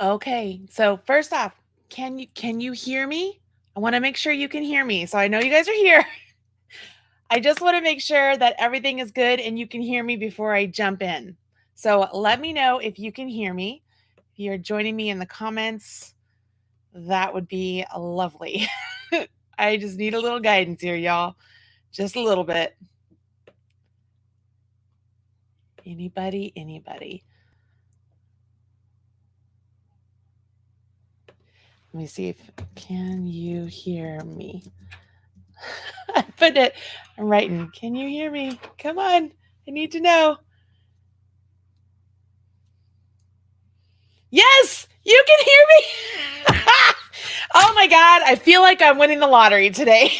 Okay, so first off, can you hear me? I want to make sure you can hear me. So I know you guys are here. I just want to make sure that everything is good and you can hear me before I jump in. So let me know if you can hear me. If you're joining me in the comments, that would be lovely. I just need a little guidance here, y'all. Just a little bit. Anybody, anybody. Let me see if can you hear me? I put it, I'm writing, can you hear me? Come on, I need to know. Yes, you can hear me. Oh my God, I feel like I'm winning the lottery today.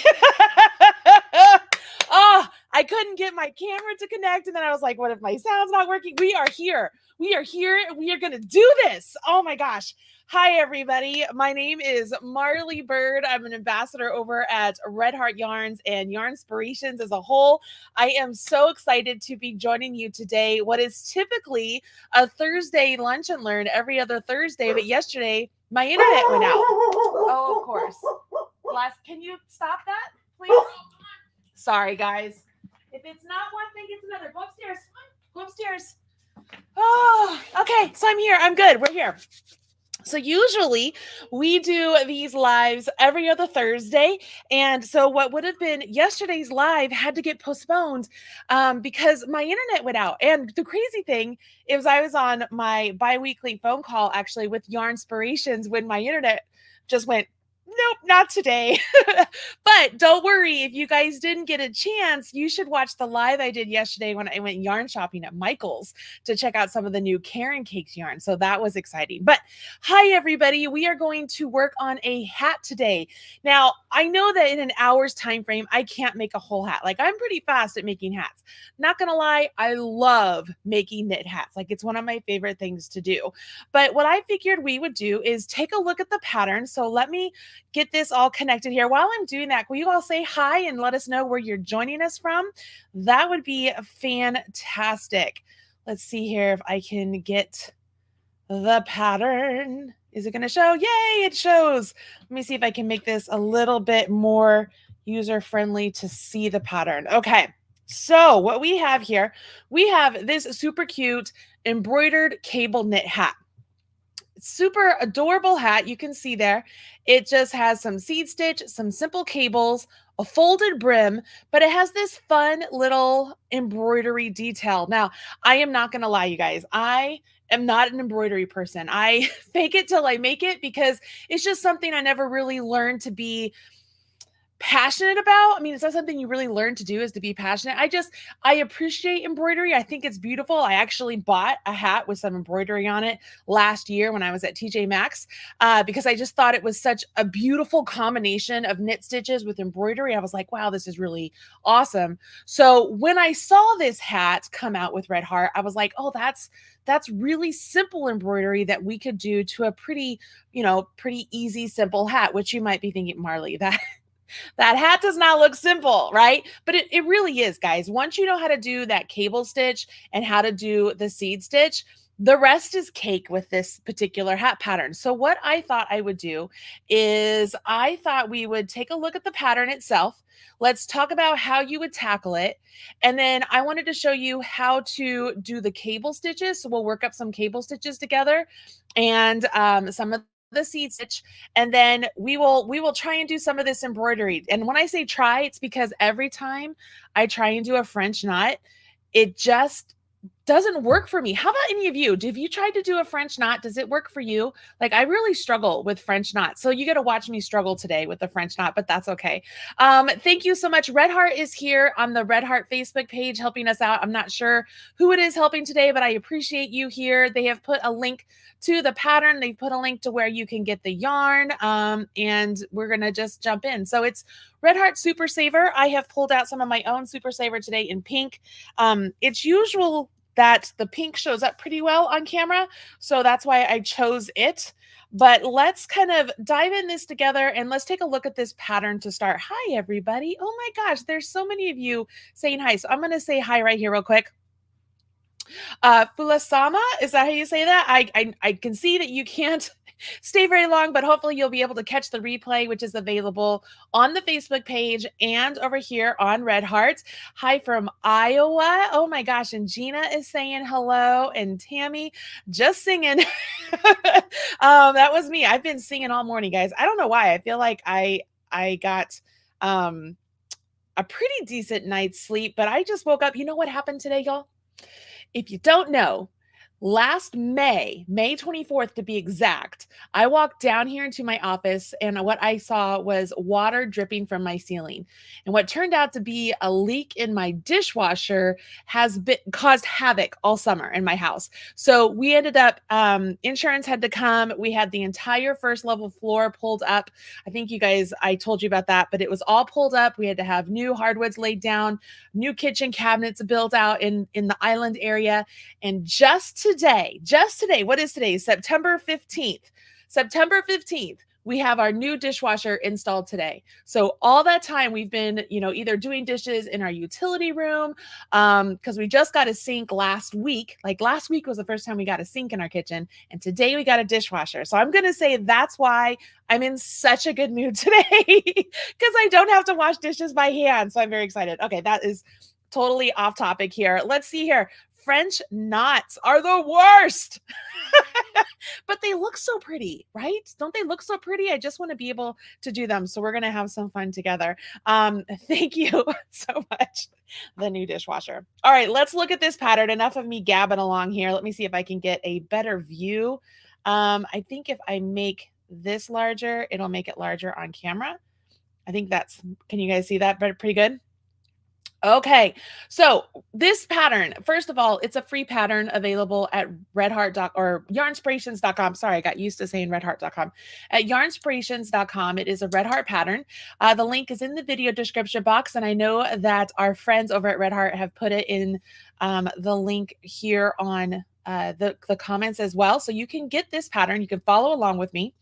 Oh, I couldn't get my camera to connect. And then I was like, what if my sound's not working? We are here. We are here. We are going to do this. Oh my gosh. Hi, everybody. My name is MarlyBird. I'm an ambassador over at Red Heart Yarns and Yarnspirations as a whole. I am so excited to be joining you today. What is typically a Thursday lunch and learn every other Thursday, but yesterday my internet went out. Oh, of course. Can you stop that, please? Sorry, guys. If it's not one thing, it's another. Go upstairs. Go upstairs. Oh, okay. So I'm here. I'm good. We're here. So usually we do these lives every other Thursday. And so what would have been yesterday's live had to get postponed because my internet went out. And the crazy thing is I was on my biweekly phone call actually with Yarnspirations when my internet just went, nope, not today. But don't worry, if you guys didn't get a chance, you should watch the live I did yesterday when I went yarn shopping at Michael's to check out some of the new Karen Cakes yarn. So that was exciting. But hi, everybody. We are going to work on a hat today. Now, I know that in an hour's time frame, I can't make a whole hat. Like, I'm pretty fast at making hats. Not gonna lie, I love making knit hats. Like, it's one of my favorite things to do. But what I figured we would do is take a look at the pattern. So let me get this all connected here. While I'm doing that, will you all say hi and let us know where you're joining us from? That would be fantastic. Let's see here if I can get the pattern. Is it going to show? Yay, it shows. Let me see if I can make this a little bit more user-friendly to see the pattern. Okay, so what we have here, we have this super cute embroidered cable knit hat. Super adorable hat. You can see there. It just has some seed stitch, some simple cables, a folded brim, but it has this fun little embroidery detail. Now, I am not going to lie, you guys. I am not an embroidery person. I fake it till I make it because it's just something I never really learned to be passionate about. I mean, it's not something you really learn to do, is to be passionate. I appreciate embroidery. I think it's beautiful. I actually bought a hat with some embroidery on it last year when I was at TJ Maxx because I just thought it was such a beautiful combination of knit stitches with embroidery. I was like, wow, this is really awesome. So when I saw this hat come out with Red Heart, I was like, oh, that's really simple embroidery that we could do to a pretty easy, simple hat, which you might be thinking, Marly, that hat does not look simple, right? But it really is, guys. Once you know how to do that cable stitch and how to do the seed stitch, the rest is cake with this particular hat pattern. So what I thought I would do is I thought we would take a look at the pattern itself. Let's talk about how you would tackle it. And then I wanted to show you how to do the cable stitches. So we'll work up some cable stitches together and some of the seed stitch, and then we will try and do some of this embroidery. And when I say try, it's because every time I try and do a French knot, it just doesn't work for me. How about any of you? Have you tried to do a French knot? Does it work for you? Like, I really struggle with French knots. So you got to watch me struggle today with the French knot, but that's okay. Thank you so much. Red Heart is here on the Red Heart Facebook page helping us out. I'm not sure who it is helping today, but I appreciate you here. They have put a link to the pattern. They've put a link to where you can get the yarn, and we're going to just jump in. So it's Red Heart Super Saver. I have pulled out some of my own Super Saver today in pink. It's usual that the pink shows up pretty well on camera, so that's why I chose it. But let's kind of dive in this together and let's take a look at this pattern to start. Hi, everybody. Oh my gosh, there's so many of you saying hi. So I'm going to say hi right here real quick. Fulasama, is that how you say that? I can see that you can't stay very long, but hopefully you'll be able to catch the replay, which is available on the Facebook page and over here on Red Heart. Hi from Iowa. Oh my gosh. And Gina is saying hello. And Tammy just singing. That was me. I've been singing all morning, guys. I don't know why. I feel like I got a pretty decent night's sleep, but I just woke up. You know what happened today, y'all? If you don't know, last May 24th to be exact, I walked down here into my office and what I saw was water dripping from my ceiling. And what turned out to be a leak in my dishwasher has caused havoc all summer in my house. So we ended up, insurance had to come. We had the entire first level floor pulled up. I think you guys, I told you about that, but it was all pulled up. We had to have new hardwoods laid down, new kitchen cabinets built out in the island area. And just today, what is today? September 15th. September 15th, we have our new dishwasher installed today. So all that time we've been, either doing dishes in our utility room, because we just got a sink last week. Like last week was the first time we got a sink in our kitchen, and today we got a dishwasher. So I'm going to say that's why I'm in such a good mood today, because I don't have to wash dishes by hand. So I'm very excited. Okay, that is totally off topic here. Let's see here. French knots are the worst, but they look so pretty, right? Don't they look so pretty? I just want to be able to do them. So we're going to have some fun together. Thank you so much. The new dishwasher. All right, let's look at this pattern. Enough of me gabbing along here. Let me see if I can get a better view. I think if I make this larger, it'll make it larger on camera. I think can you guys see that pretty good? Okay, so this pattern, first of all, it's a free pattern available at or yarnspirations.com. Sorry, I got used to saying redheart.com. At yarnspirations.com, it is a Red Heart pattern. The link is in the video description box, and I know that our friends over at Red Heart have put it in the link here on the comments as well. So you can get this pattern. You can follow along with me.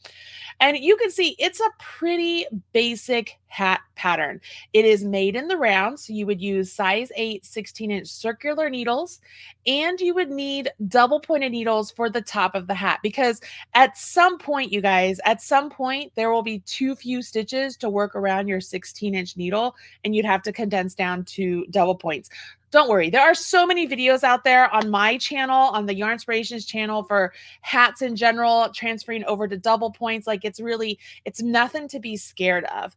And you can see it's a pretty basic hat pattern. It is made in the round. So you would use size 8, 16-inch circular needles, and you would need double pointed needles for the top of the hat, because at some point, you guys, there will be too few stitches to work around your 16-inch needle, and you'd have to condense down to double points. Don't worry. There are so many videos out there on my channel, on the Yarnspirations channel, for hats in general, transferring over to double points. Like it's nothing to be scared of.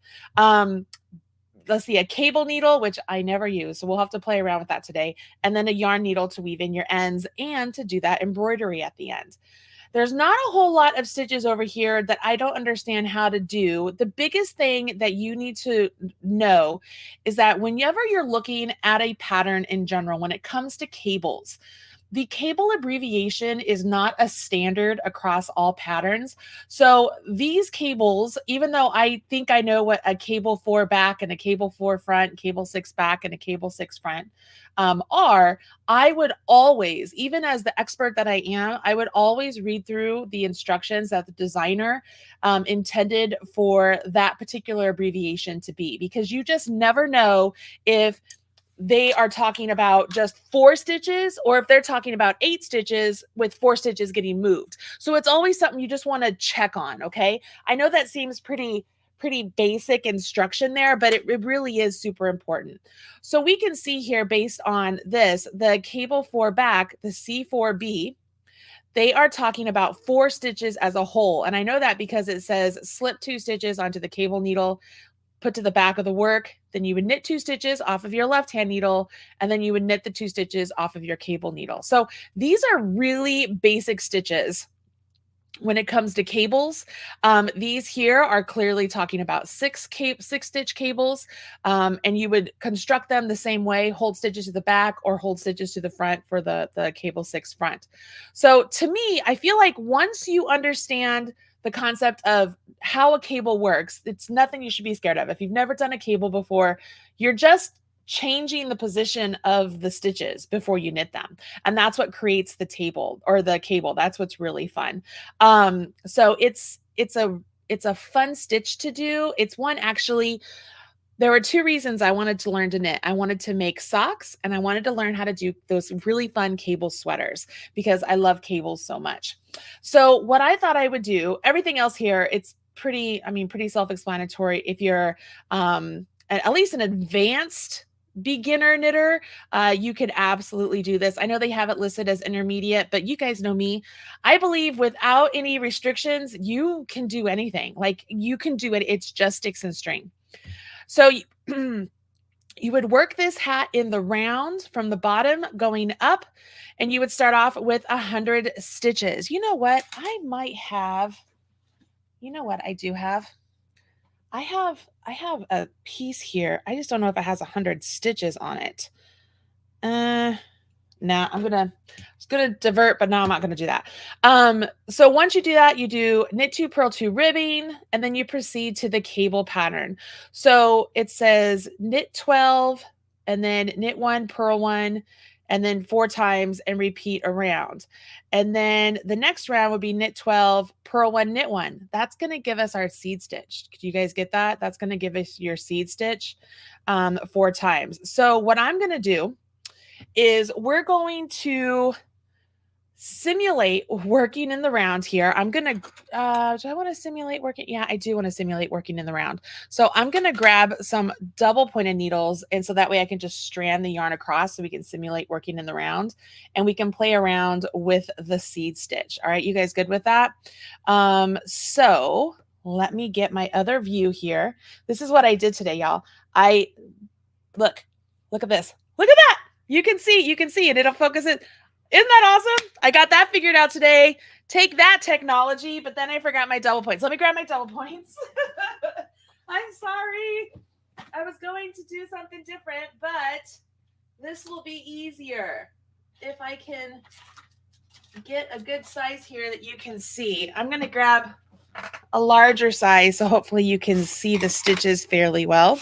Let's see, a cable needle, which I never use. So we'll have to play around with that today. And then a yarn needle to weave in your ends and to do that embroidery at the end. There's not a whole lot of stitches over here that I don't understand how to do. The biggest thing that you need to know is that whenever you're looking at a pattern in general, when it comes to cables, the cable abbreviation is not a standard across all patterns. So these cables, even though I think I know what a cable 4 back and a cable 4 front, cable 6 back and a cable 6 front are, I would always, even as the expert that I am, I would always read through the instructions that the designer intended for that particular abbreviation to be, because you just never know if they are talking about just 4 stitches or if they're talking about 8 stitches with 4 stitches getting moved. So it's always something you just want to check on. Okay. I know that seems pretty basic instruction there, but it really is super important. So we can see here, based on this, the cable 4 back, the C4B, they are talking about 4 stitches as a whole. And I know that because it says slip 2 stitches onto the cable needle, put to the back of the work, then you would knit 2 stitches off of your left-hand needle, and then you would knit the 2 stitches off of your cable needle. So these are really basic stitches. When it comes to cables, these here are clearly talking about 6-stitch cables, and you would construct them the same way, hold stitches to the back or hold stitches to the front for the cable 6 front. So to me, I feel like once you understand the concept of how a cable works, it's nothing you should be scared of. If you've never done a cable before, you're just changing the position of the stitches before you knit them. And that's what creates the table or the cable. That's what's really fun. So it's a fun stitch to do. It's one, actually, there were two reasons I wanted to learn to knit. I wanted to make socks and I wanted to learn how to do those really fun cable sweaters because I love cables so much. So what I thought I would do, everything else here, it's pretty, I mean, pretty self-explanatory. If you're at least an advanced beginner knitter, you could absolutely do this. I know they have it listed as intermediate, but you guys know me. I believe without any restrictions, you can do anything. Like you can do it. It's just sticks and string. So you would work this hat in the round from the bottom going up, and you would start off with 100 stitches. You know what? I might have, you know what I do have? I have a piece here. I just don't know if it has 100 stitches on it. Now I'm gonna divert, but now I'm not gonna do that. So once you do that, you do knit 2, purl 2, ribbing, and then you proceed to the cable pattern. So it says knit 12, and then knit 1, purl 1, and then 4 times and repeat around. And then the next round would be knit 12, purl 1, knit 1. That's gonna give us our seed stitch. Could you guys get that? That's gonna give us your seed stitch 4 times. So what I'm gonna do is we're going to simulate working in the round here. I'm going to, do I want to simulate working? Yeah, I do want to simulate working in the round. So I'm going to grab some double pointed needles. And so that way I can just strand the yarn across so we can simulate working in the round and we can play around with the seed stitch. All right, you guys good with that? So let me get my other view here. This is what I did today, y'all. Look at this. Look at that. You can see, and it'll focus it. Isn't that awesome? I got that figured out today. Take that technology, but then I forgot my double points. Let me grab my double points. I'm sorry. I was going to do something different, but this will be easier if I can get a good size here that you can see. I'm going to grab a larger size, so hopefully you can see the stitches fairly well.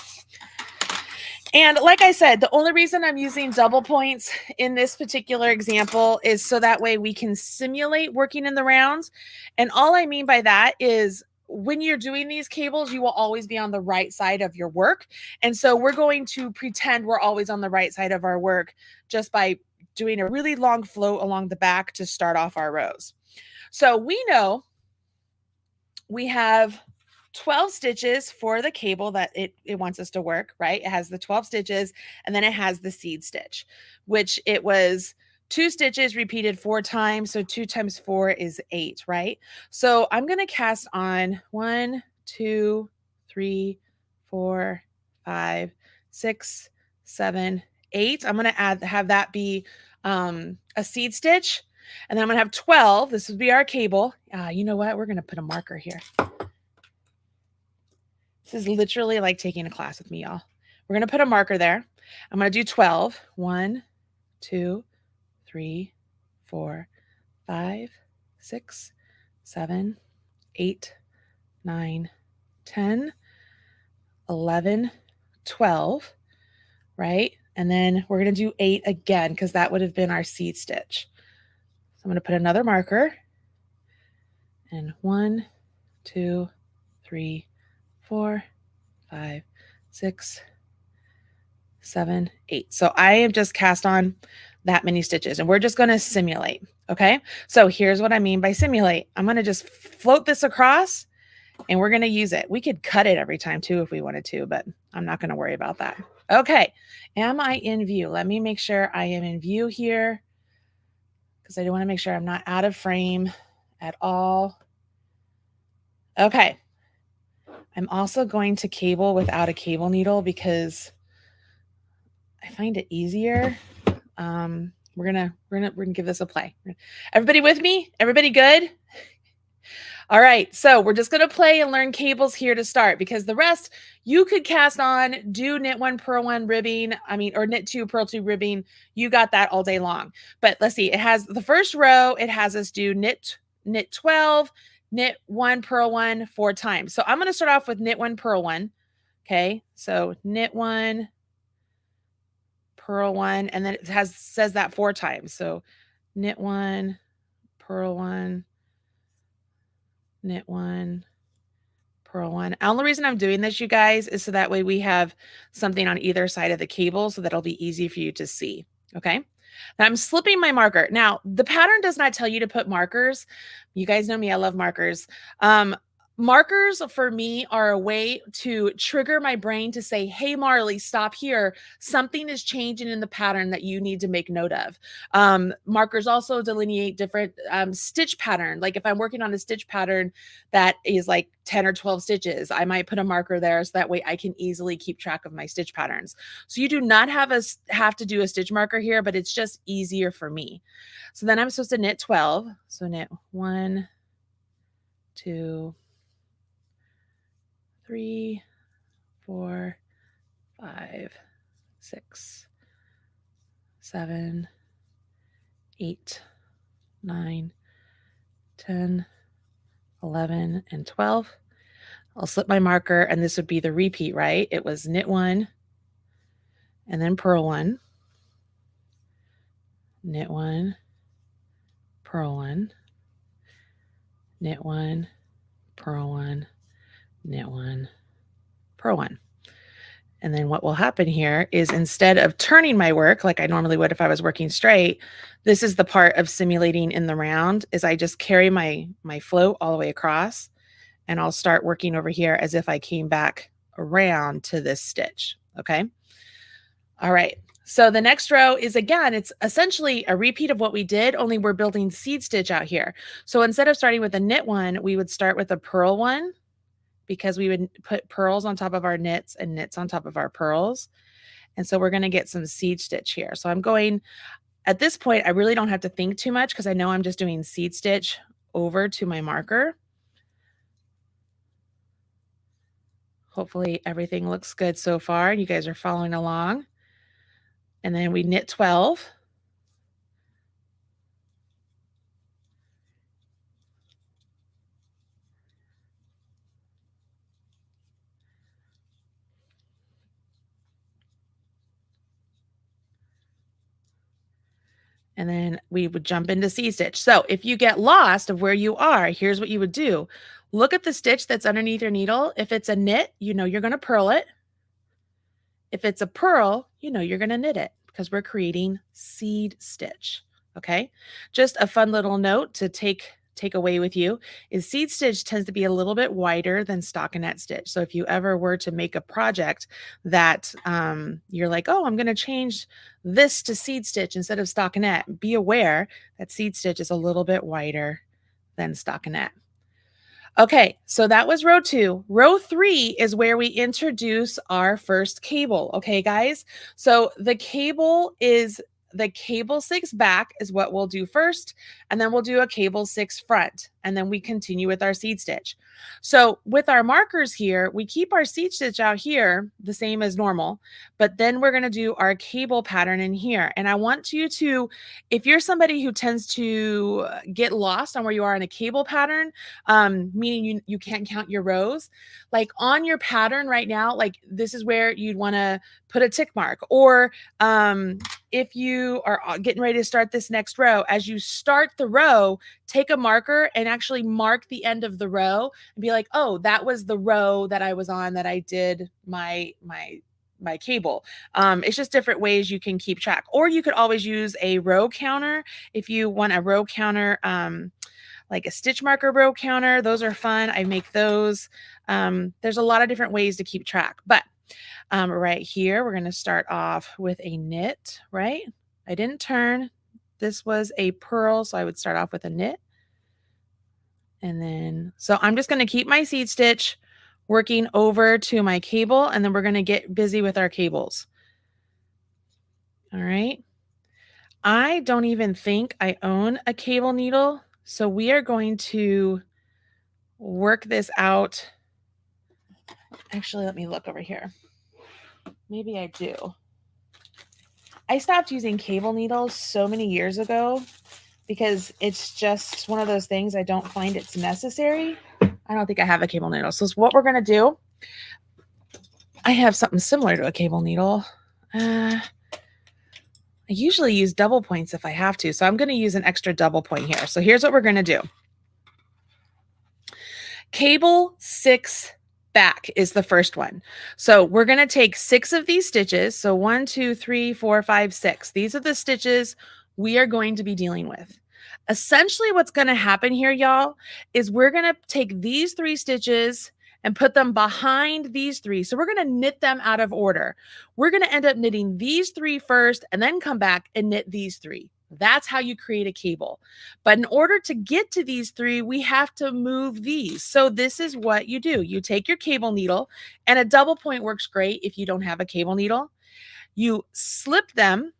And like I said, the only reason I'm using double points in this particular example is so that way we can simulate working in the rounds. And all I mean by that is when you're doing these cables, you will always be on the right side of your work. And so we're going to pretend we're always on the right side of our work just by doing a really long float along the back to start off our rows. So we know we have 12 stitches for the cable that it wants us to work, right? It has the 12 stitches and then it has the seed stitch, which it was 2 stitches repeated 4 times. So 2 times 4 is 8, right? So I'm going to cast on 1, 2, 3, 4, 5, 6, 7, 8. I'm going to have that be a seed stitch. And then I'm going to have 12. This would be our cable. You know what? We're going to put a marker here. This is literally like taking a class with me, y'all. We're going to put a marker there. I'm going to do 12. 1, 2, 3, 4, 5, 6, 7, 8, 9, 10, 11, 12, right? And then we're going to do 8 again because that would have been our seed stitch. So I'm going to put another marker. And 1, 2, 3, 4, 5, 6, 7, 8. So I have just cast on that many stitches and we're just going to simulate. Okay. So here's what I mean by simulate. I'm going to just float this across and we're going to use it. We could cut it every time too if we wanted to, but I'm not going to worry about that. Okay. Am I in view? Let me make sure I am in view here because I want to make sure I'm not out of frame at all. Okay. I'm also going to cable without a cable needle because I find it easier. We're gonna give this a play. Everybody with me? Everybody good? All right, so we're just gonna play and learn cables here to start because the rest you could cast on, do knit 1, purl 1, ribbing. Or knit 2, purl 2, ribbing. You got that all day long. But let's see. It has the first row. It has us do knit 12. Knit 1, purl 1 4 times. So I'm going to start off with knit 1, purl 1. Okay. So knit 1, purl 1, and then it says that 4 times. So knit 1, purl 1, knit 1, purl one. The only reason I'm doing this, you guys, is so that way we have something on either side of the cable so that'll be easy for you to see. Okay. Now I'm slipping my marker. Now the pattern does not tell you to put markers. You guys know me, I love markers. Markers for me are a way to trigger my brain to say, hey, Marly, stop here. Something is changing in the pattern that you need to make note of. Markers also delineate different stitch pattern. Like if I'm working on a stitch pattern that is like 10 or 12 stitches, I might put a marker there so that way I can easily keep track of my stitch patterns. So you do not have to do a stitch marker here, but it's just easier for me. So then I'm supposed to knit 12. So knit 1, 2, 3, 4, 5, 6, 7, 8, 9, 10, 11, and 12. I'll slip my marker, and this would be the repeat, right? It was knit 1, and then purl 1, knit 1, purl 1, knit 1, purl 1, knit 1, purl 1. And then what will happen here is instead of turning my work like I normally would if I was working straight, this is the part of simulating in the round is I just carry my float all the way across, and I'll start working over here as if I came back around to this stitch. Okay. All right. So the next row is, again, it's essentially a repeat of what we did, only we're building seed stitch out here. So instead of starting with a knit 1, we would start with a purl 1, because we would put purls on top of our knits and knits on top of our purls. And so we're going to get some seed stitch here. So I'm going, at this point, I really don't have to think too much because I know I'm just doing seed stitch over to my marker. Hopefully everything looks good so far. You guys are following along. And then we knit 12. And then we would jump into seed stitch. So if you get lost of where you are, here's what you would do. Look at the stitch that's underneath your needle. If it's a knit, you know you're going to purl it. If it's a purl, you know you're going to knit it because we're creating seed stitch. Okay. Just a fun little note to take away with you is seed stitch tends to be a little bit wider than stockinette stitch. So if you ever were to make a project that you're like, oh, I'm going to change this to seed stitch instead of stockinette, be aware that seed stitch is a little bit wider than stockinette. Okay, so that was row 2. Row 3 is where we introduce our first cable. Okay, guys. So the cable 6 back is what we'll do first, and then we'll do a cable 6 front, and then we continue with our seed stitch. So with our markers here, we keep our seed stitch out here the same as normal, but then we're going to do our cable pattern in here. And I want you to, if you're somebody who tends to get lost on where you are in a cable pattern, meaning you can't count your rows, like on your pattern right now, like this is where you'd want to put a tick mark, or if you are getting ready to start this next row, as you start the row, take a marker and actually mark the end of the row and be like, oh, that was the row that I was on that I did my cable. It's just different ways you can keep track. Or you could always use a row counter if you want a row counter, like a stitch marker row counter. Those are fun. I make those. There's a lot of different ways to keep track, but right here, we're going to start off with a knit, right? I didn't turn. This was a purl, so I would start off with a knit. And then, so I'm just going to keep my seed stitch working over to my cable, and then we're going to get busy with our cables. All right. I don't even think I own a cable needle, so we are going to work this out. Actually, let me look over here. Maybe I do. I stopped using cable needles so many years ago because it's just one of those things I don't find it's necessary. I don't think I have a cable needle. So what we're going to do, I have something similar to a cable needle. I usually use double points if I have to. So I'm going to use an extra double point here. So here's what we're going to do. Cable 6 back is the first one. So we're going to take 6 of these stitches. So 1, 2, 3, 4, 5, 6. These are the stitches we are going to be dealing with. Essentially what's going to happen here, y'all, is we're going to take these 3 stitches and put them behind these 3. So we're going to knit them out of order. We're going to end up knitting these 3 first and then come back and knit these 3. That's how you create a cable. But in order to get to these 3, we have to move these. So this is what you do. You take your cable needle, and a double point works great if you don't have a cable needle. You slip them,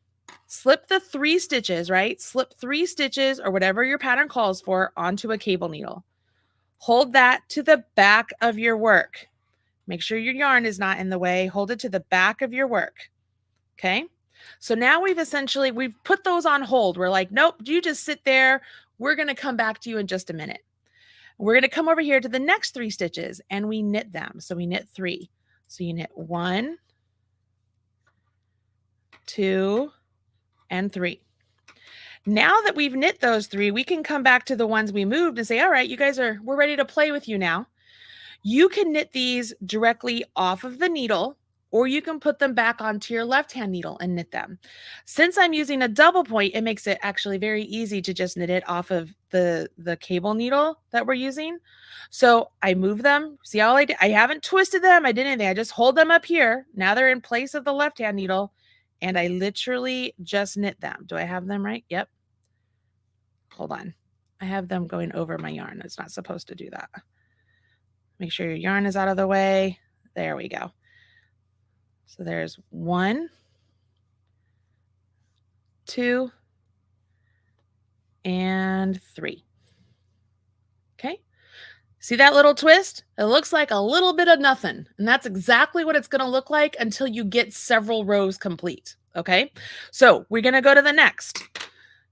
slip the 3 stitches, right? Slip 3 stitches or whatever your pattern calls for onto a cable needle. Hold that to the back of your work. Make sure your yarn is not in the way. Hold it to the back of your work. Okay. So now we've put those on hold. We're like, nope, you just sit there. We're going to come back to you in just a minute. We're going to come over here to the next 3 stitches and we knit them. So we knit 3. So you knit 1, 2, and 3. Now that we've knit those 3, we can come back to the ones we moved and say, all right, we're ready to play with you now. You can knit these directly off of the needle, or you can put them back onto your left-hand needle and knit them. Since I'm using a double point, it makes it actually very easy to just knit it off of the cable needle that we're using. So I move them. See all I did? I haven't twisted them. I did anything. I just hold them up here. Now they're in place of the left-hand needle, and I literally just knit them. Do I have them right? Yep. Hold on. I have them going over my yarn. It's not supposed to do that. Make sure your yarn is out of the way. There we go. So there's 1, 2, and 3. Okay. See that little twist? It looks like a little bit of nothing. And that's exactly what it's going to look like until you get several rows complete. Okay. So we're going to go to the next.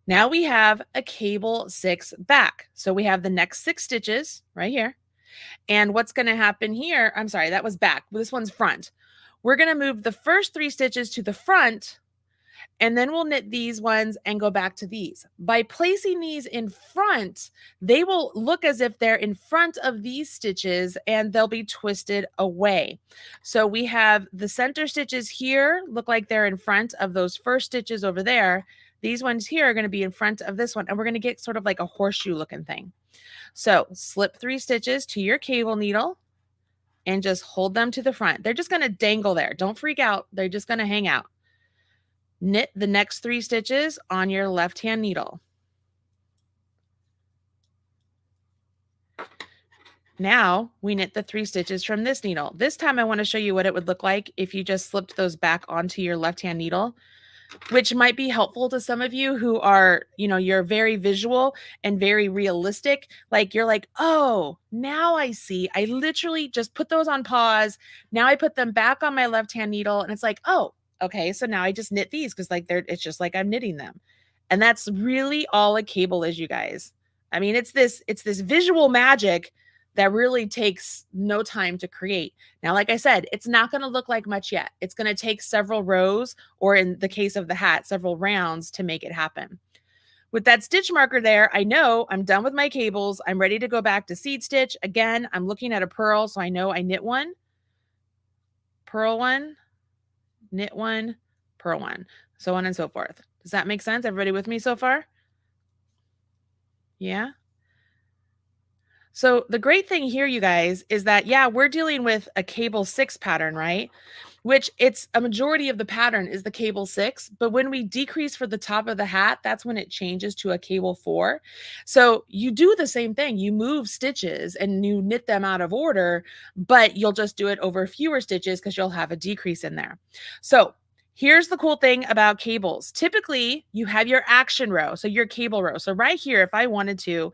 Now we have a cable 6 back. So we have the next 6 stitches right here. And what's going to happen here, I'm sorry, that was back. This one's front. We're going to move the first 3 stitches to the front, and then we'll knit these ones and go back to these. By placing these in front, they will look as if they're in front of these stitches and they'll be twisted away. So we have the center stitches here look like they're in front of those first stitches over there. These ones here are going to be in front of this one, and we're going to get sort of like a horseshoe looking thing. So slip 3 stitches to your cable needle and just hold them to the front. They're just going to dangle there. Don't freak out. They're just going to hang out. Knit the next 3 stitches on your left-hand needle. Now we knit the 3 stitches from this needle. This time I want to show you what it would look like if you just slipped those back onto your left-hand needle, which might be helpful to some of you who are, you're very visual and very realistic. Like you're like, oh, now I see. I literally just put those on pause. Now I put them back on my left-hand needle and it's like, oh, okay. So now I just knit these because it's just like I'm knitting them. And that's really all a cable is, you guys. I mean, it's this visual magic that really takes no time to create. Now, like I said, it's not going to look like much yet. It's going to take several rows, or in the case of the hat, several rounds to make it happen. With that stitch marker there, I know I'm done with my cables. I'm ready to go back to seed stitch. Again, I'm looking at a purl, so I know I knit 1, purl 1, knit 1, purl 1, so on and so forth. Does that make sense? Everybody with me so far? Yeah? So the great thing here, you guys, is that, yeah, we're dealing with a cable 6 pattern, right? Which it's a majority of the pattern is the cable 6. But when we decrease for the top of the hat, that's when it changes to a cable 4. So you do the same thing. You move stitches and you knit them out of order, but you'll just do it over fewer stitches because you'll have a decrease in there. So here's the cool thing about cables. Typically, you have your action row, so your cable row. So right here, if I wanted to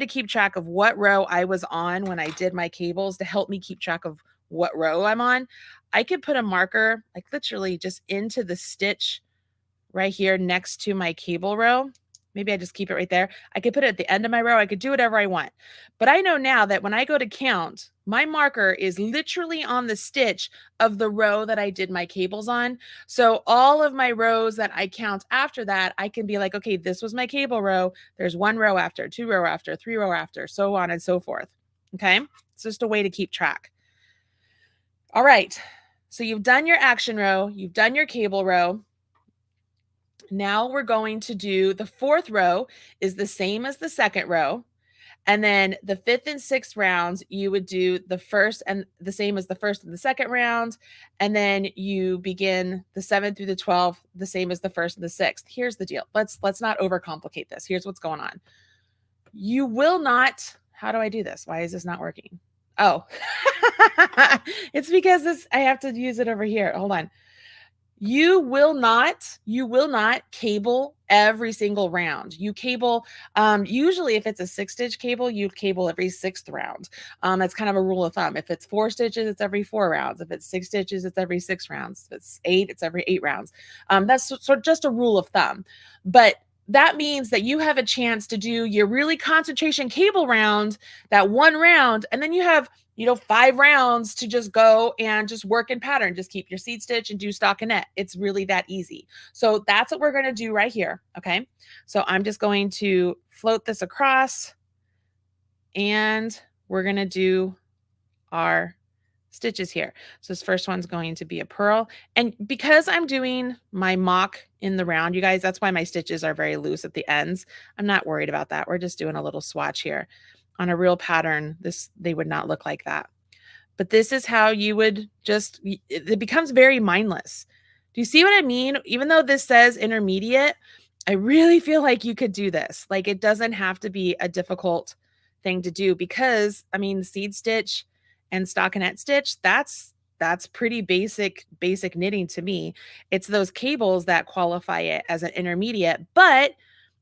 keep track of what row I was on when I did my cables to help me keep track of what row I'm on, I could put a marker like literally just into the stitch right here next to my cable row. Maybe I just keep it right there. I could put it at the end of my row. I could do whatever I want. But I know now that when I go to count, my marker is literally on the stitch of the row that I did my cables on. So all of my rows that I count after that, I can be like, okay, this was my cable row. There's 1 row after, 2 row after, 3 row after, so on and so forth. Okay. It's just a way to keep track. All right. So you've done your action row, you've done your cable row. Now we're going to do the fourth row is the same as the second row. And then the fifth and sixth rounds, you would do the first and the same as the first and the second round. And then you begin the 7th through the 12th, the same as the first and the sixth. Here's the deal. Let's not overcomplicate this. Here's what's going on. You will not, how do I do this? Why is this not working? Oh, it's because I have to use it over here. Hold on. You will not cable every single round. You cable, usually if it's a 6-stitch cable, you cable every 6th round. That's kind of a rule of thumb. If it's 4 stitches, it's every 4 rounds. If it's 6 stitches, it's every 6 rounds. If it's 8, it's every 8 rounds. That's sort of just a rule of thumb. But that means that you have a chance to do your really concentration cable round, that one round, and then you have 5 rounds to just go and just work in pattern. Just keep your seed stitch and do stockinette. It's really that easy. So that's what we're going to do right here. Okay. So I'm just going to float this across and we're going to do our stitches here. So this first one's going to be a purl. And because I'm doing my mock in the round, you guys, that's why my stitches are very loose at the ends. I'm not worried about that. We're just doing a little swatch here. On a real pattern, they would not look like that. But this is how you would just, it becomes very mindless. Do you see what I mean? Even though this says intermediate, I really feel like you could do this. Like it doesn't have to be a difficult thing to do because, I mean, seed stitch and stockinette stitch, that's pretty basic knitting to me. It's those cables that qualify it as an intermediate, but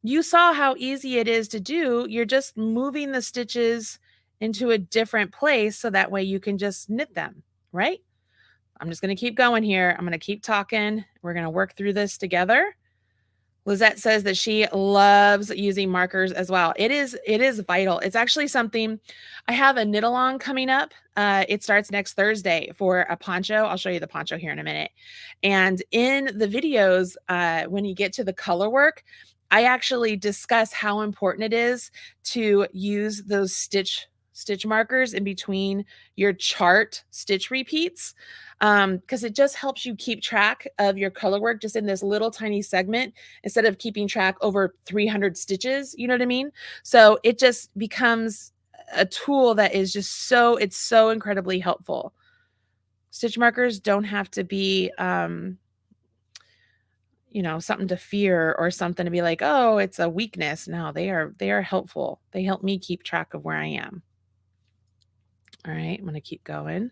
you saw how easy it is to do. You're just moving the stitches into a different place so that way you can just knit them, right? I'm just going to keep going here. I'm going to keep talking. We're going to work through this together. Lizette says that she loves using markers as well. It is vital. It's actually something. I have a knit along coming up. It starts next Thursday for a poncho. I'll show you the poncho here in a minute. And in the videos, when you get to the color work, I actually discuss how important it is to use those stitch markers in between your chart stitch repeats, because it just helps you keep track of your color work just in this little tiny segment instead of keeping track over 300 stitches. You know what I mean? So it just becomes a tool that is just it's so incredibly helpful. Stitch markers don't have to be something to fear or something to be like, oh, it's a weakness. No, they are helpful. They help me keep track of where I am. All right, I'm going to keep going.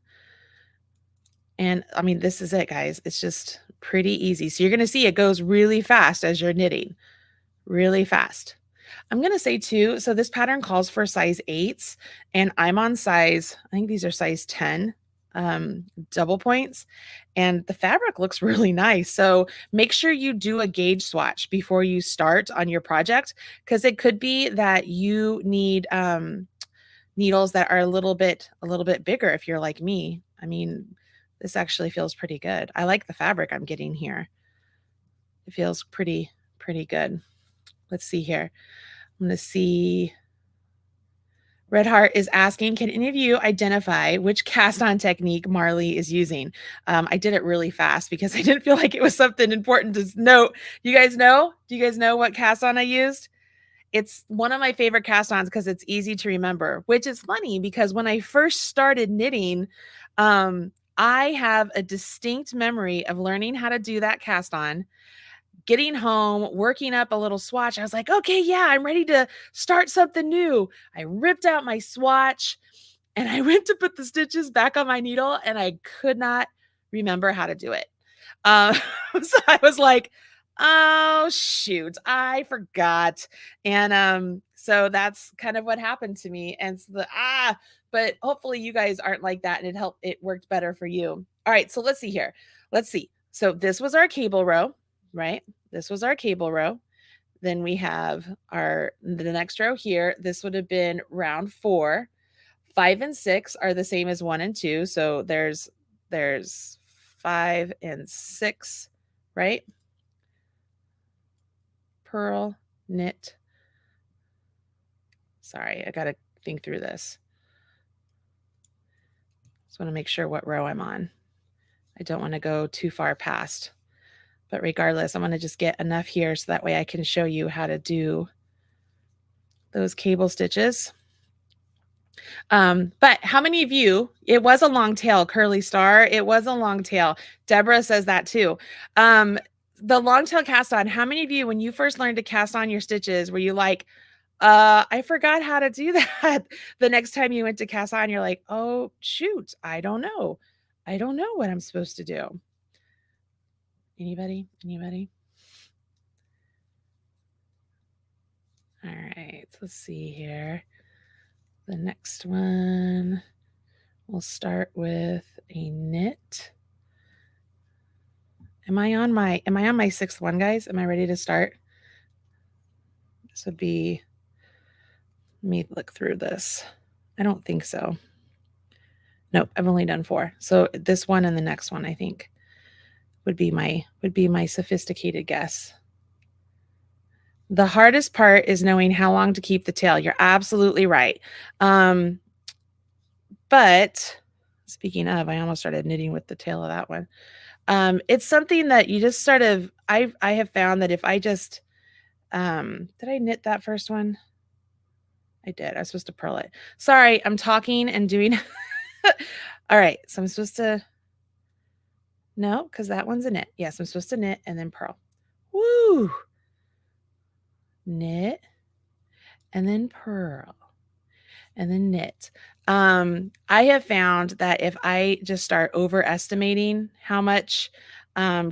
And I mean, this is it, guys. It's just pretty easy. So you're going to see it goes really fast as you're knitting, really fast. I'm going to say too, so this pattern calls for size 8s and I'm on size, I think these are size 10 double points, and the fabric looks really nice. So make sure you do a gauge swatch before you start on your project, because it could be that you need needles that are a little bit bigger if you're like me. I mean, this actually feels pretty good. I like the fabric I'm getting here. It feels pretty good. Let's see here. I'm going to see. Red Heart is asking, can any of you identify which cast on technique Marly is using? I did it really fast because I didn't feel like it was something important to note. You guys know? Do you guys know what cast on I used? It's one of my favorite cast ons because it's easy to remember, which is funny because when I first started knitting, I have a distinct memory of learning how to do that cast on, getting home, working up a little swatch. I was like, okay, yeah, I'm ready to start something new. I ripped out my swatch and I went to put the stitches back on my needle and I could not remember how to do it. So I was like, oh shoot, I forgot. And so that's kind of what happened to me. And so but hopefully you guys aren't like that and it worked better for you. All right, so let's see here. Let's see. So this was our cable row, right? This was our cable row. Then we have the next row here. This would have been round 4. 5 and 6 are the same as 1 and 2. So there's 5 and 6, right? Purl, knit. Sorry, I got to think through this. Just want to make sure what row I'm on. I don't want to go too far past, but regardless, I'm going to just get enough here so that way I can show you how to do those cable stitches. But how many of you, it was a long tail, Curly Star, it was a long tail. Deborah says that too. The long tail cast on, how many of you, when you first learned to cast on your stitches, were you like, I forgot how to do that? The next time you went to cast on, you're like, oh, shoot, I don't know. I don't know what I'm supposed to do. Anybody? Anybody? All right, let's see here. The next one, we'll start with a knit. Am I on my sixth one, guys? Am I ready to start? This would be, let me look through this. I don't think so. Nope, I've only done 4. So this one and the next one, I think, would be my sophisticated guess. The hardest part is knowing how long to keep the tail. You're absolutely right. But speaking of, I almost started knitting with the tail of that one. It's something that you just sort of, I have found that if I just, did I knit that first one? I did. I was supposed to purl it. Sorry, I'm talking and doing. All right, so I'm supposed to, no, because that one's a knit. Yes, I'm supposed to knit and then purl. Woo! Knit and then purl and then knit. I have found that if I just start overestimating how much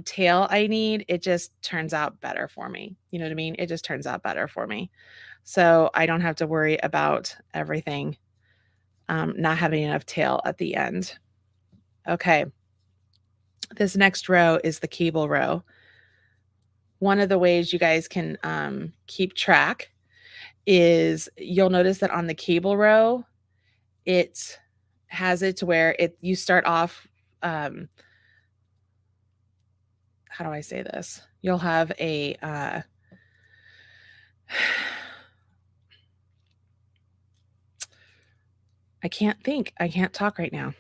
tail I need, it just turns out better for me. You know what I mean? It just turns out better for me. So I don't have to worry about everything not having enough tail at the end. Okay. This next row is the cable row. One of the ways you guys can keep track is you'll notice that on the cable row, it has it to where you start off, how do I say this? You'll have a, I can't talk right now.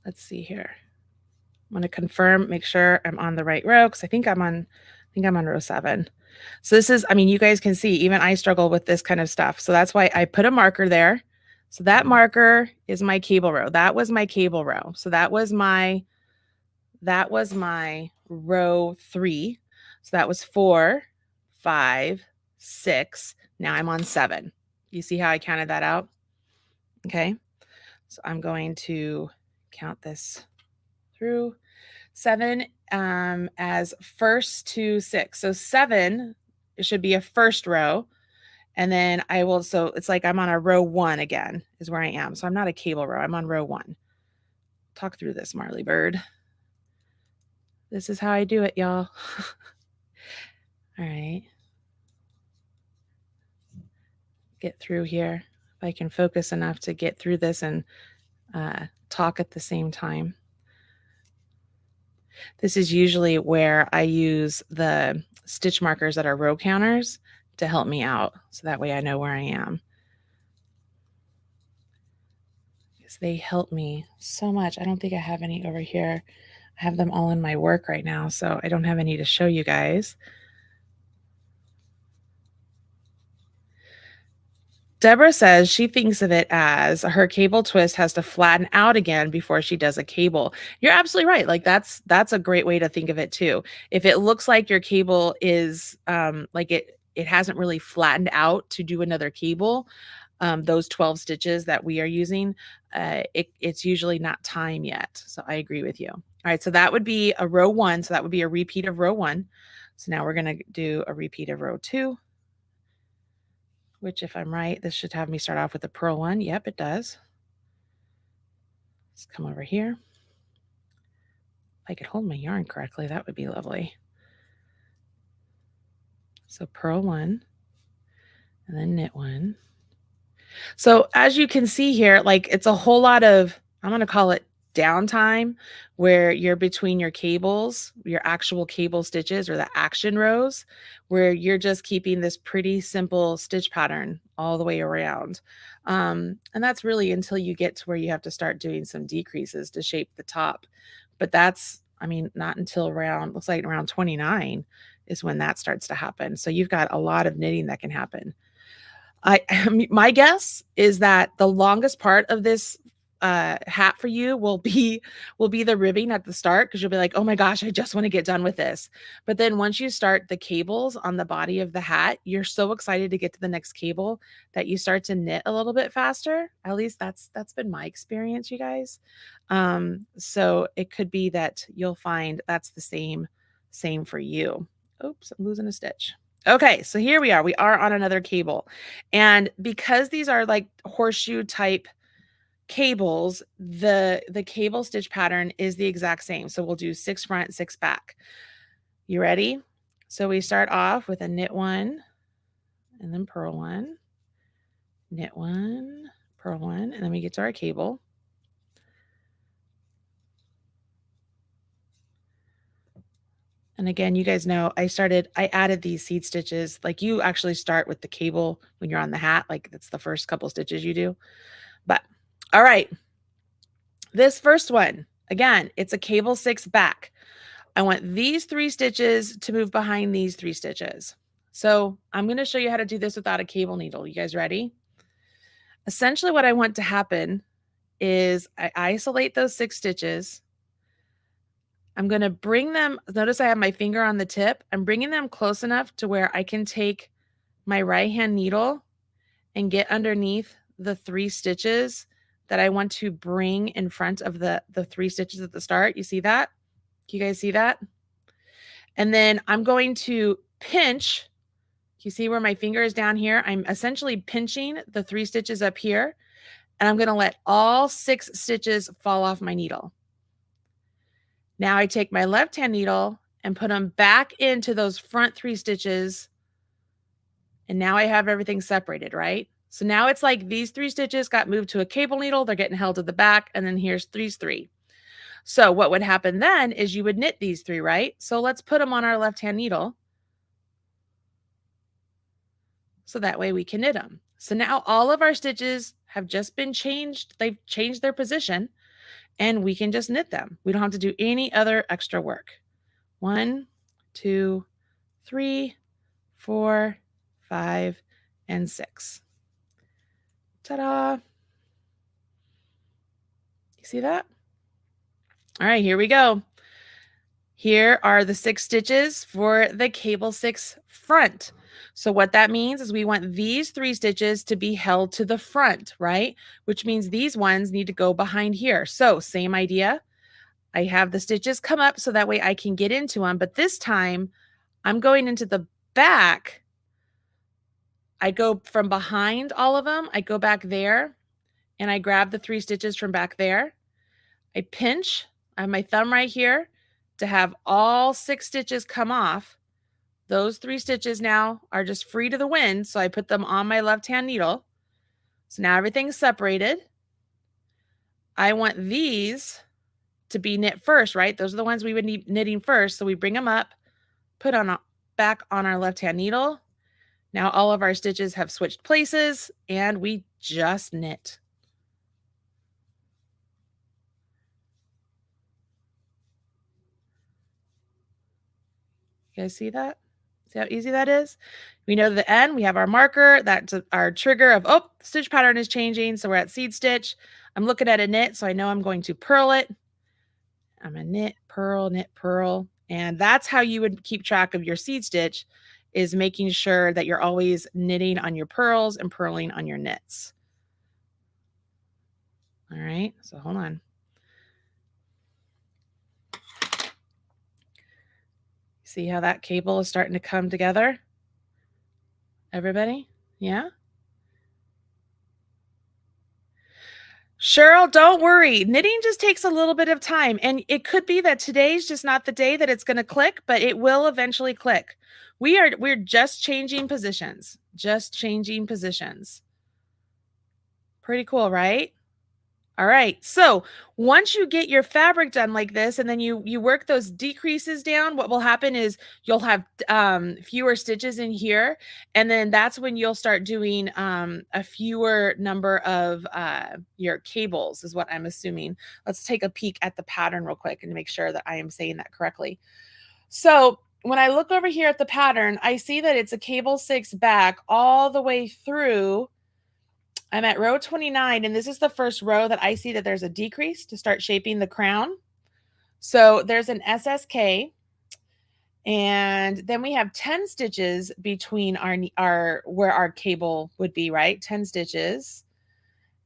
Let's see here. I'm going to confirm, make sure I'm on the right row because I think I'm on row 7. So this is, I mean, you guys can see, even I struggle with this kind of stuff. So that's why I put a marker there. So that marker is my cable row. That was my cable row. So that was my row 3. So that was 4, 5, 6. Now I'm on 7. You see how I counted that out? Okay. So I'm going to count this through 7 as first to 6. So 7, it should be a first row. And then I will, so it's like I'm on a row 1 again is where I am. So I'm not a cable row. I'm on row 1. Talk through this, MarlyBird. This is how I do it, y'all. All right. Get through here. If I can focus enough to get through this and talk at the same time. This is usually where I use the stitch markers that are row counters to help me out. So that way I know where I am. Because they help me so much. I don't think I have any over here. I have them all in my work right now, so I don't have any to show you guys. Deborah says she thinks of it as her cable twist has to flatten out again before she does a cable. You're absolutely right. Like that's a great way to think of it too. If it looks like your cable is like it hasn't really flattened out to do another cable, those 12 stitches that we are using, it's usually not time yet. So I agree with you. All right, so that would be a row 1. So that would be a repeat of row 1. So now we're going to do a repeat of row 2. Which, if I'm right, this should have me start off with the purl 1. Yep, it does. Let's come over here. If I could hold my yarn correctly, that would be lovely. So purl 1, and then knit 1. So as you can see here, like it's a whole lot of, I'm going to call it downtime where you're between your cables, your actual cable stitches or the action rows, where you're just keeping this pretty simple stitch pattern all the way around. And that's really until you get to where you have to start doing some decreases to shape the top. But that's, I mean, not until around, looks like around 29 is when that starts to happen. So you've got a lot of knitting that can happen. My guess is that the longest part of this hat for you will be the ribbing at the start, because you'll be like, oh my gosh, I just want to get done with this. But then once you start the cables on the body of the hat, you're so excited to get to the next cable that you start to knit a little bit faster. At least that's been my experience, you guys. So it could be that you'll find that's the same for you. Oops, I'm losing a stitch. Okay, so here we are. We are on another cable. And because these are like horseshoe type cables, the cable stitch pattern is the exact same. So we'll do 6 front, 6 back. You ready? So we start off with a knit 1 and then purl 1, knit 1, purl 1, and then we get to our cable. And again, you guys know I added these seed stitches. Like you actually start with the cable when you're on the hat, like that's the first couple stitches you do. But all right, this first one, again, it's a cable 6 back. I want these 3 stitches to move behind these 3 stitches. So I'm going to show you how to do this without a cable needle. You guys ready? Essentially what I want to happen is I isolate those 6 stitches. I'm going to bring them, notice I have my finger on the tip. I'm bringing them close enough to where I can take my right hand needle and get underneath the 3 stitches that I want to bring in front of the 3 stitches at the start. You see that? Can you guys see that? And then I'm going to pinch. You see where my finger is down here? I'm essentially pinching the 3 stitches up here, and I'm going to let all 6 stitches fall off my needle. Now I take my left hand needle and put them back into those front 3 stitches. And now I have everything separated, right? So now it's like these 3 stitches got moved to a cable needle. They're getting held to the back. And then here's these 3. So what would happen then is you would knit these 3, right? So let's put them on our left hand needle. So that way we can knit them. So now all of our stitches have just been changed. They've changed their position. And we can just knit them. We don't have to do any other extra work. 1, 2, 3, 4, 5, and 6. Ta-da! You see that? All right, here we go. Here are the 6 stitches for the cable 6 front. So what that means is we want these 3 stitches to be held to the front, right? Which means these ones need to go behind here. So same idea. I have the stitches come up so that way I can get into them. But this time I'm going into the back. I go from behind all of them. I go back there and I grab the 3 stitches from back there. I pinch. I have my thumb right here to have all 6 stitches come off. Those 3 stitches now are just free to the wind. So I put them on my left hand needle. So now everything's separated. I want these to be knit first, right? Those are the ones we would need knitting first. So we bring them up, put on back on our left hand needle. Now all of our stitches have switched places and we just knit. You guys see that? See how easy that is? We know the end, we have our marker. That's our trigger of, oh, stitch pattern is changing. So we're at seed stitch. I'm looking at a knit, so I know I'm going to purl it. I'm going to knit, purl. And that's how you would keep track of your seed stitch, is making sure that you're always knitting on your purls and purling on your knits. All right, so hold on. See how that cable is starting to come together? Everybody? Yeah? Cheryl, don't worry. Knitting just takes a little bit of time. And it could be that today's just not the day that it's going to click, but it will eventually click. We're just changing positions. Just changing positions. Pretty cool, right? All right, so once you get your fabric done like this, and then you work those decreases down, what will happen is you'll have fewer stitches in here, and then that's when you'll start doing a fewer number of your cables, is what I'm assuming. Let's take a peek at the pattern real quick and make sure that I am saying that correctly. So when I look over here at the pattern, I see that it's a cable 6 back all the way through. I'm at row 29, and this is the first row that I see that there's a decrease to start shaping the crown. So there's an SSK, and then we have 10 stitches between our where our cable would be, right? 10 stitches.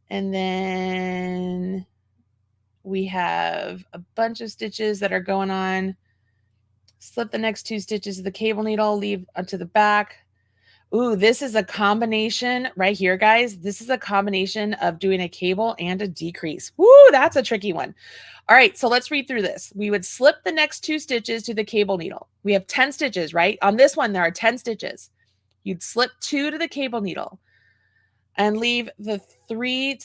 And then we have a bunch of stitches that are going on. Slip the next 2 stitches of the cable needle, leave onto the back. Ooh, this is a combination right here, guys. This is a combination of doing a cable and a decrease. Woo, that's a tricky one. All right, so let's read through this. We would slip the next 2 stitches to the cable needle. We have 10 stitches, right? On this one, there are 10 stitches. You'd slip 2 to the cable needle and leave the 3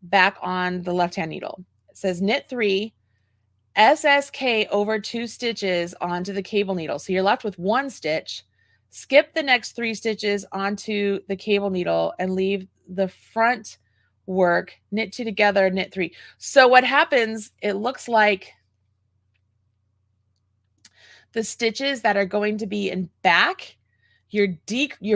back on the left-hand needle. It says knit 3, SSK over 2 stitches onto the cable needle. So you're left with 1 stitch. Skip the next 3 stitches onto the cable needle and leave the front work, knit 2 together, knit 3. So what happens, it looks like the stitches that are going to be in back, you're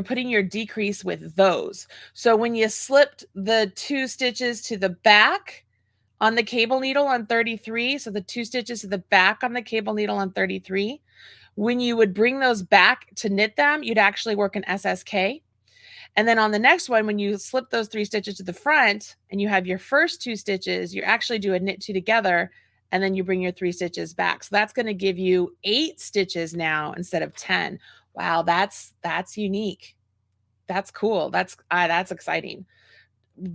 putting your decrease with those. So when you slipped the 2 stitches to the back on the cable needle on 33, so the 2 stitches to the back on the cable needle on 33, when you would bring those back to knit them, you'd actually work an SSK. And then on the next one, when you slip those 3 stitches to the front and you have your first 2 stitches, you actually do a knit 2 together, and then you bring your 3 stitches back. So that's going to give you 8 stitches now instead of 10. Wow, that's unique. That's cool. That's exciting.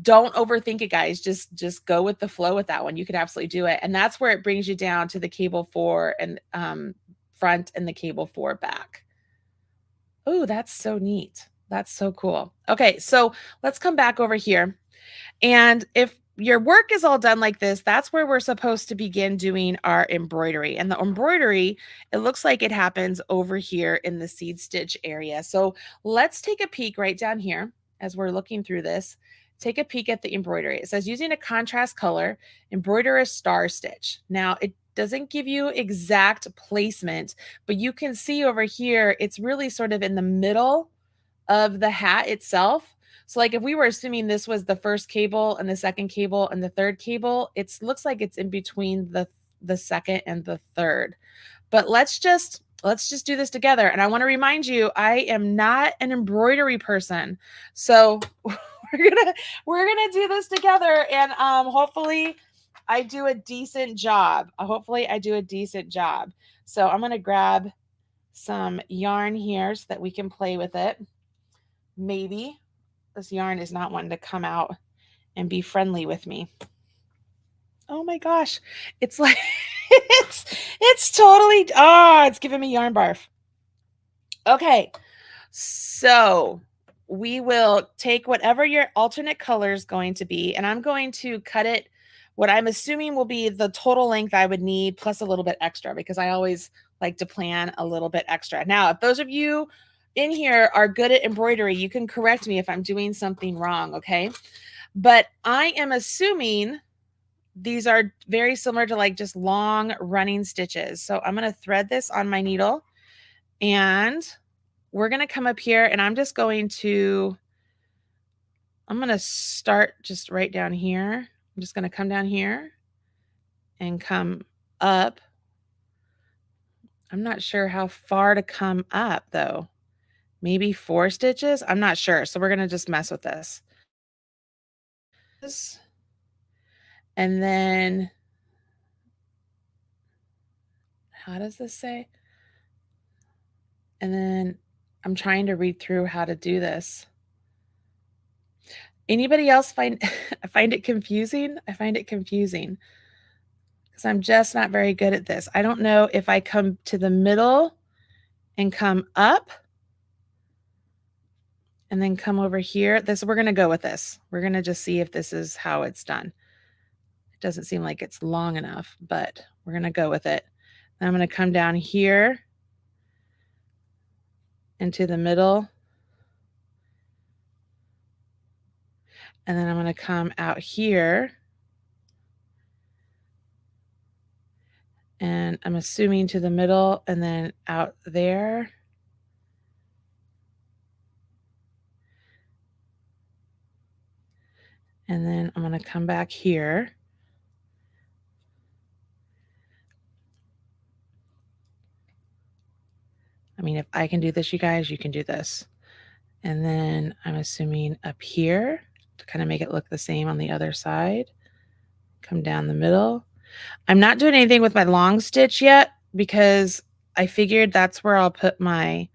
Don't overthink it, guys. Just go with the flow with that one. You could absolutely do it. And that's where it brings you down to the cable 4 and front and the cable 4 back. Oh, that's so neat. That's so cool. Okay, so let's come back over here. And if your work is all done like this, that's where we're supposed to begin doing our embroidery. And the embroidery, it looks like it happens over here in the seed stitch area. So let's take a peek right down here as we're looking through this. Take a peek at the embroidery. It says using a contrast color, embroider a star stitch. Now, it doesn't give you exact placement, but you can see over here, it's really sort of in the middle of the hat itself. So like if we were assuming this was the first cable and the second cable and the third cable, it looks like it's in between the second and the third. But let's just do this together. And I want to remind you, I am not an embroidery person. So we're gonna do this together, and hopefully I do a decent job. Hopefully I do a decent job. So I'm gonna grab some yarn here so that we can play with it. Maybe this yarn is not wanting to come out and be friendly with me. Oh my gosh. It's like, it's totally, oh, it's giving me yarn barf. Okay. So we will take whatever your alternate color is going to be, and I'm going to cut it what I'm assuming will be the total length I would need plus a little bit extra, because I always like to plan a little bit extra. Now, if those of you in here are good at embroidery, you can correct me if I'm doing something wrong, okay? But I am assuming these are very similar to like just long running stitches. So I'm going to thread this on my needle, and we're going to come up here, and I'm going to start just right down here. I'm just going to come down here and come up. I'm not sure how far to come up though. Maybe 4 stitches. I'm not sure. So we're going to just mess with this. And then, how does this say? And then I'm trying to read through how to do this. Anybody else find it confusing? I find it confusing because I'm just not very good at this. I don't know if I come to the middle and come up, and then come over here. We're going to go with this. We're going to just see if this is how it's done. It doesn't seem like it's long enough, but we're going to go with it. Then I'm going to come down here into the middle. And then I'm going to come out here. And I'm assuming to the middle and then out there. And then I'm going to come back here. I mean, if I can do this, you guys, you can do this. And then I'm assuming up here to kind of make it look the same on the other side. Come down the middle. I'm not doing anything with my long stitch yet because I figured that's where I'll put my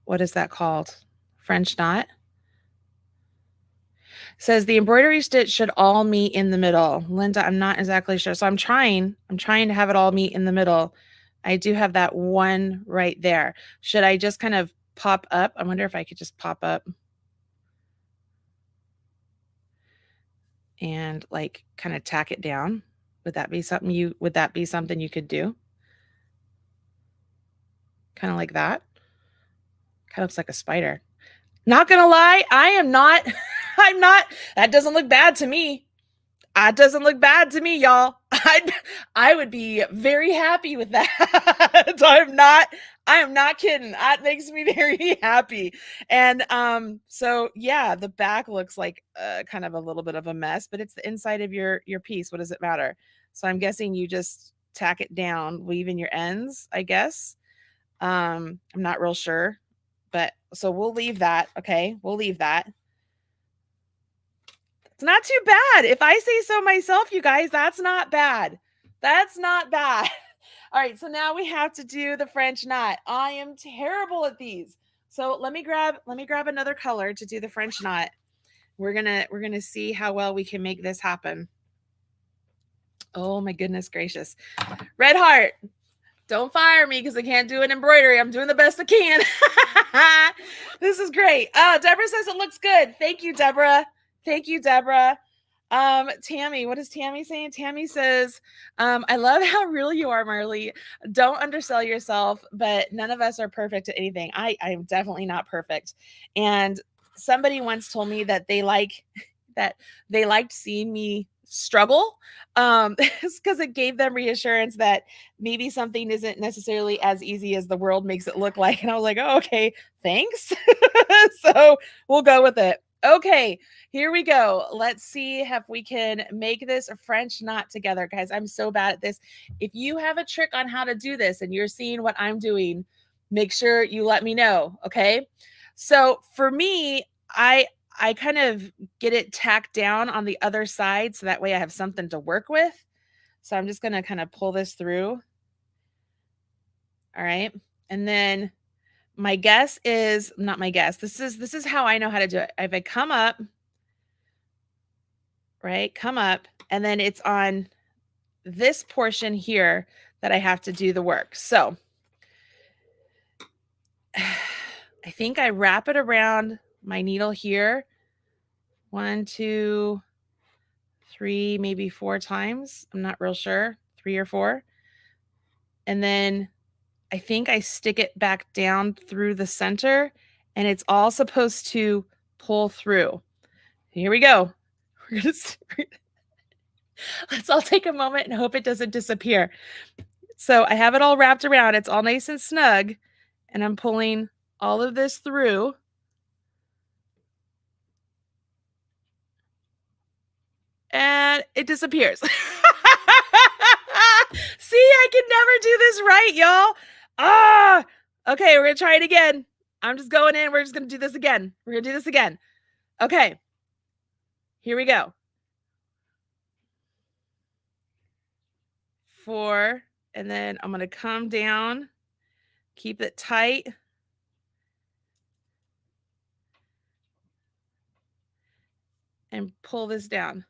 what is that called? French knot. Says the embroidery stitch should all meet in the middle. Linda, I'm not exactly sure. So I'm trying to have it all meet in the middle. I do have that one right there. Should I just kind of pop up? I wonder if I could just pop up and like kind of tack it down. Would that be something you could do? Kind of like that. Kind of looks like a spider. Not gonna lie, I am not, I'm not, that doesn't look bad to me. That doesn't look bad to me, y'all. I would be very happy with that. I am not kidding. That makes me very happy. And so yeah, the back looks like kind of a little bit of a mess, but it's the inside of your piece. What does it matter? So I'm guessing you just tack it down, weave in your ends, I guess. I'm not real sure, but so we'll leave that. Okay, we'll leave that. It's not too bad. If I say so myself, you guys, that's not bad. That's not bad. All right, so now we have to do the French knot. I am terrible at these. So let me grab another color to do the French knot. We're gonna see how well we can make this happen. Oh my goodness gracious. Red heart. Don't fire me because I can't do an embroidery. I'm doing the best I can. This is great. Deborah says it looks good. Thank you, Deborah. Thank you, Deborah. Tammy, what is Tammy saying? Tammy says, I love how real you are, Marly. Don't undersell yourself, but none of us are perfect at anything. I'm definitely not perfect. And somebody once told me that they liked seeing me struggle because it gave them reassurance that maybe something isn't necessarily as easy as the world makes it look like. And I was like, oh, okay, thanks. So we'll go with it. Okay, here we go. Let's see if we can make this a French knot together. Guys, I'm so bad at this. If you have a trick on how to do this and you're seeing what I'm doing, make sure you let me know, okay? So for me, I kind of get it tacked down on the other side so that way I have something to work with. So I'm just going to kind of pull this through. All right. And then my guess is not my guess. This is how I know how to do it. If I come up, right? Come up, and then it's on this portion here that I have to do the work. So I think I wrap it around my needle here. 1, 2, 3, maybe 4 times. I'm not real sure. 3 or 4. And then I think I stick it back down through the center, and it's all supposed to pull through. Here we go. Let's all take a moment and hope it doesn't disappear. So I have it all wrapped around. It's all nice and snug, and I'm pulling all of this through. And it disappears. See, I can never do this right, y'all. Okay, we're going to try it again. I'm just going in. We're just going to do this again. We're going to do this again. Okay. Here we go. 4, and then I'm going to come down, keep it tight. And pull this down.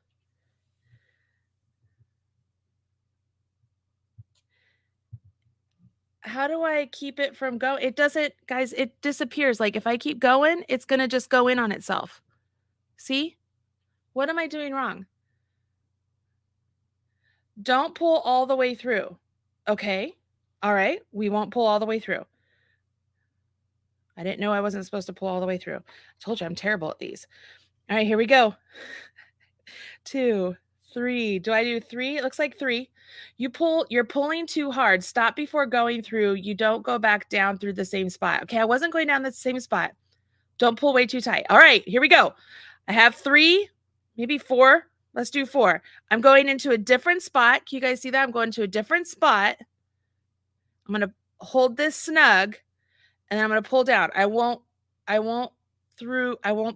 how do I keep it from going? It doesn't, guys, it disappears. Like if I keep going, it's going to just go in on itself. See? What am I doing wrong? Don't pull all the way through. Okay. All right. We won't pull all the way through. I didn't know I wasn't supposed to pull all the way through. I told you I'm terrible at these. All right, here we go. 2, 3. Do I do 3? It looks like 3. You're pulling too hard. Stop before going through. You don't go back down through the same spot. Okay, I wasn't going down the same spot. Don't pull way too tight. All right, here we go. I have 3, maybe 4. Let's do 4. I'm going into a different spot. Can you guys see that? I'm going to a different spot. I'm going to hold this snug and then I'm going to pull down. I won't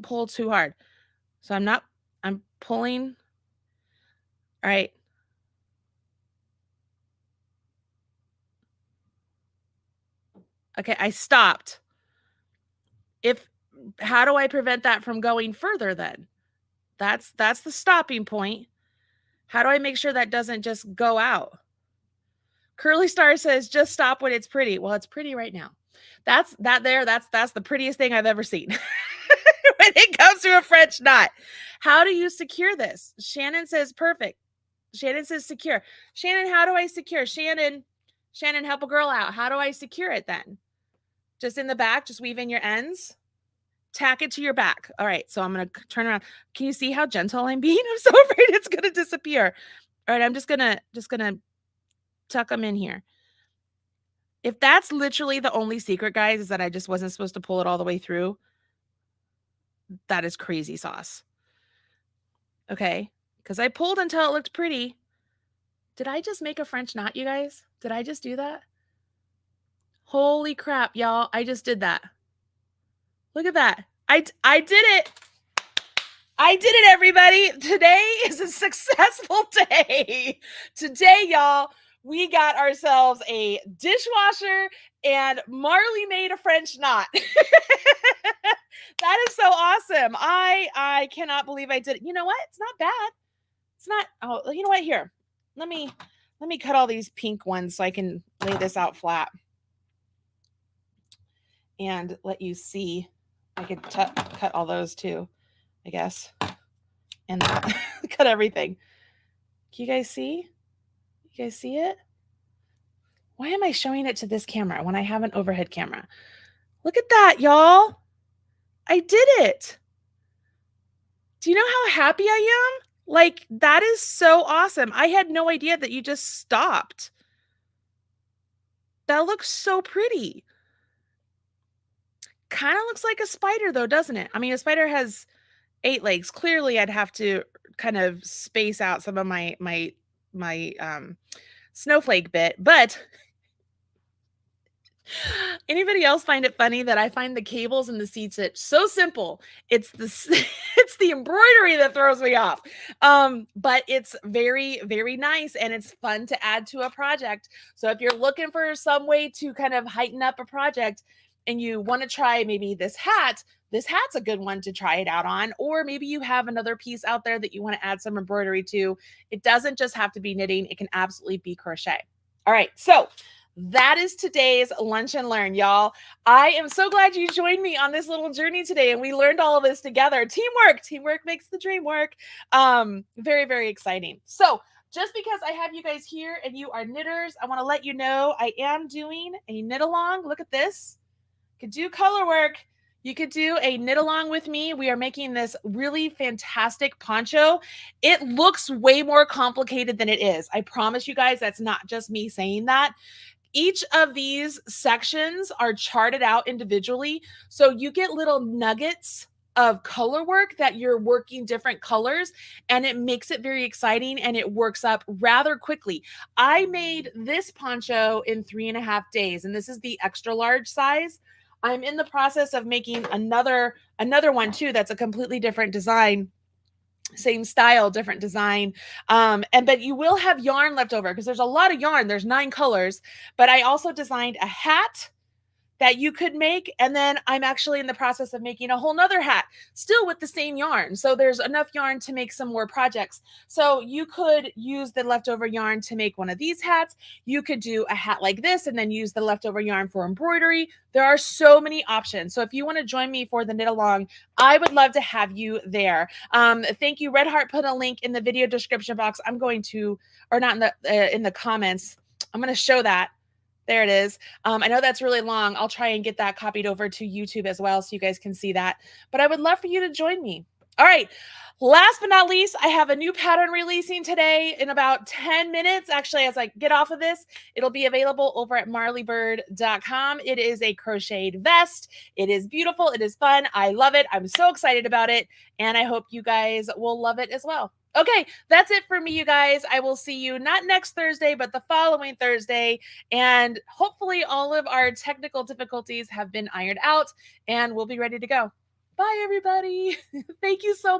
pull too hard. So I'm pulling. All right. Okay, I stopped. How do I prevent that from going further then? That's the stopping point. How do I make sure that doesn't just go out? Curly Star says, just stop when it's pretty. Well, it's pretty right now. That's the prettiest thing I've ever seen. When it comes to a French knot. How do you secure this? Shannon says perfect. Shannon says secure. Shannon, how do I secure? Shannon, help a girl out. How do I secure it then? Just in the back, just weave in your ends. Tack it to your back. All right, so I'm going to turn around. Can you see how gentle I'm being? I'm so afraid it's going to disappear. All right, I'm just going to tuck them in here. If that's literally the only secret, guys, is that I just wasn't supposed to pull it all the way through, that is crazy sauce. Okay, because I pulled until it looked pretty. Did I just make a French knot, you guys? Did I just do that? Holy crap, y'all. I just did that. Look at that. I did it. I did it, everybody. Today is a successful day. Today, y'all, we got ourselves a dishwasher and Marley made a French knot. That is so awesome. I cannot believe I did it. You know what? It's not bad. It's not. Oh, you know what? Here, let me cut all these pink ones so I can lay this out flat and let you see. I could cut all those too, I guess, and cut everything. Can you guys see? You guys see it? Why am I showing it to this camera when I have an overhead camera? Look at that, y'all. I did it. Do you know how happy I am? Like, that is so awesome. I had no idea that you just stopped. That looks so pretty. Kind of looks like a spider though, doesn't it? I mean, a spider has 8 legs. Clearly, I'd have to kind of space out some of my snowflake bit, but anybody else find it funny that I find the cables and the seat stitch so simple? It's the embroidery that throws me off. But it's very, very nice and it's fun to add to a project. So if you're looking for some way to kind of heighten up a project and you want to try maybe this hat's a good one to try it out on. Or maybe you have another piece out there that you want to add some embroidery to. It doesn't just have to be knitting. It can absolutely be crochet. All right. So that is today's Lunch and Learn, y'all. I am so glad you joined me on this little journey today and we learned all of this together. Teamwork makes the dream work. Very, very exciting. So just because I have you guys here and you are knitters, I want to let you know I am doing a knit along. Look at this. Could do color work. You could do a knit along with me. We are making this really fantastic poncho. It looks way more complicated than it is. I promise you guys, that's not just me saying that. Each of these sections are charted out individually. So you get little nuggets of color work that you're working different colors and it makes it very exciting and it works up rather quickly. I made this poncho in 3.5 days and this is the extra large size. I'm in the process of making another one too. That's a completely different design, same style, different design. But you will have yarn left over because there's a lot of yarn. There's 9 colors, but I also designed a hat that you could make. And then I'm actually in the process of making a whole nother hat, still with the same yarn. So there's enough yarn to make some more projects. So you could use the leftover yarn to make one of these hats. You could do a hat like this and then use the leftover yarn for embroidery. There are so many options. So if you want to join me for the knit along, I would love to have you there. Thank you. Red Heart put a link in the video description box. I'm going to, or not in the comments. I'm going to show that. There it is. I know that's really long. I'll try and get that copied over to YouTube as well so you guys can see that. But I would love for you to join me. All right. Last but not least, I have a new pattern releasing today in about 10 minutes. Actually, as I get off of this, it'll be available over at MarlyBird.com. It is a crocheted vest. It is beautiful. It is fun. I love it. I'm so excited about it. And I hope you guys will love it as well. Okay, that's it for me, you guys. I will see you not next Thursday, but the following Thursday. And hopefully all of our technical difficulties have been ironed out and we'll be ready to go. Bye, everybody. Thank you so much.